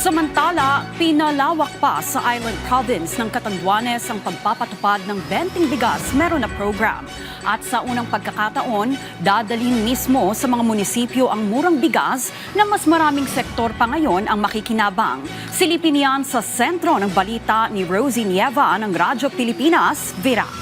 Samantala, pinalawak pa sa island province ng Catanduanes ang pagpapatupad ng Benting Bigas Meron na program. At sa unang pagkakataon, dadalhin mismo sa mga munisipyo ang murang bigas na mas maraming sektor pa ngayon ang makikinabang. Silipin yan sa sentro ng balita ni Rosie Nieva ng Radyo Pilipinas, Virac.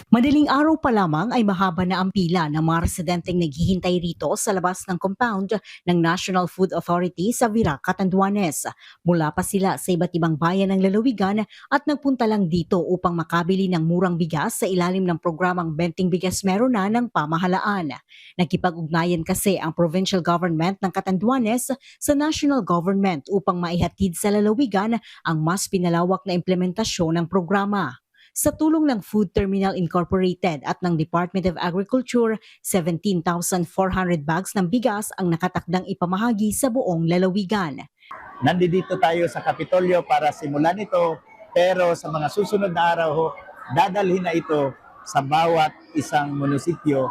Madaling araw pa lamang ay mahaba na ang pila ng mga residenteng naghihintay rito sa labas ng compound ng National Food Authority sa Virac, Catanduanes. Mula pa sila sa iba't ibang bayan ng lalawigan at nagpunta lang dito upang makabili ng murang bigas sa ilalim ng programang Benting Bigas Meron na ng pamahalaan. Nakipag-ugnayan kasi ang provincial government ng Catanduanes sa national government upang maihatid sa lalawigan ang mas pinalawak na implementasyon ng programa. Sa tulong ng Food Terminal Incorporated at ng Department of Agriculture, 17,400 bags ng bigas ang nakatakdang ipamahagi sa buong lalawigan. Nandito tayo sa Kapitolyo para simulan ito, pero sa mga susunod na araw, dadalhin na ito sa bawat isang munisipyo,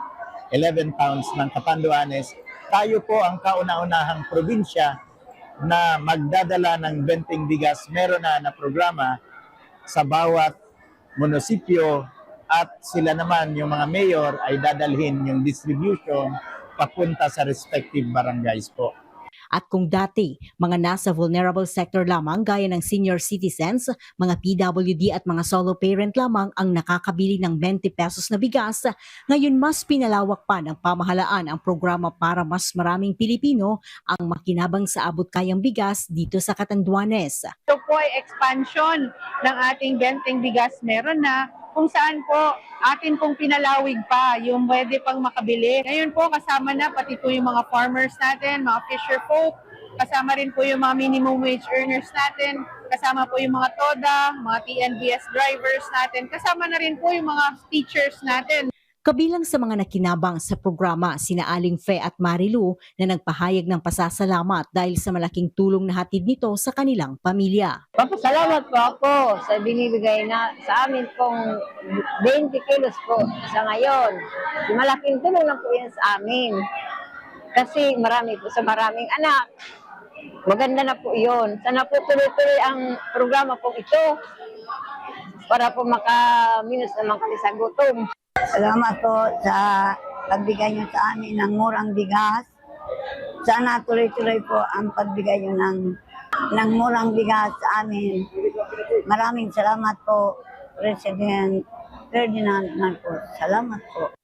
11 towns ng Catanduanes. Tayo po ang kauna-unahang probinsya na magdadala ng Benting Bigas Meron na programa sa bawat munisipyo, at sila naman, yung mga mayor, ay dadalhin yung distribution papunta sa respective barangays po. At kung dati, mga nasa vulnerable sector lamang gaya ng senior citizens, mga PWD at mga solo parent lamang ang nakakabili ng 20 pesos na bigas, ngayon mas pinalawak pa ng pamahalaan ang programa para mas maraming Pilipino ang makinabang sa abot-kayang bigas dito sa Catanduanes. Ito po ay expansion ng ating Benting Bigas Meron na, kung saan po atin pong pinalawig pa yung pwede pang makabili. Ngayon po kasama na pati po yung mga farmers natin, mga fisher folk, kasama rin po yung mga minimum wage earners natin, kasama po yung mga TODA, mga TNBS drivers natin, kasama na rin po yung mga teachers natin. Kabilang sa mga nakinabang sa programa sina Aling Fe at Marilu na nagpahayag ng pasasalamat dahil sa malaking tulong na hatid nito sa kanilang pamilya. Papasalamat po ako sa binibigay na sa amin pong 20 kilos po sa ngayon. Malaking tulong na po yan sa amin. Kasi marami po sa maraming anak. Maganda na po yun. Sana po tuloy-tuloy ang programa po ito para po makaminos naman kami sa gutom. Salamat po sa pagbigay niyo sa amin ng murang bigas. Sana tuloy-tuloy po ang pagbigay niyo ng murang bigas sa amin. Maraming salamat po, President Ferdinand Marcos. Salamat po.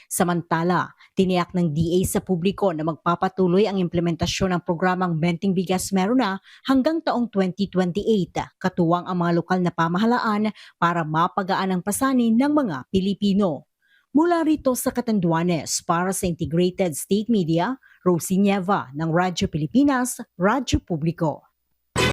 Samantala, tiniyak ng DA sa publiko na magpapatuloy ang implementasyon ng programang Benting Bigas Meron na hanggang taong 2028, katuwang ang mga lokal na pamahalaan para mapagaan ang pasanin ng mga Pilipino. Mula rito sa Catanduanes para sa Integrated State Media, Rosie Nieva ng Radyo Pilipinas, Radyo Publiko.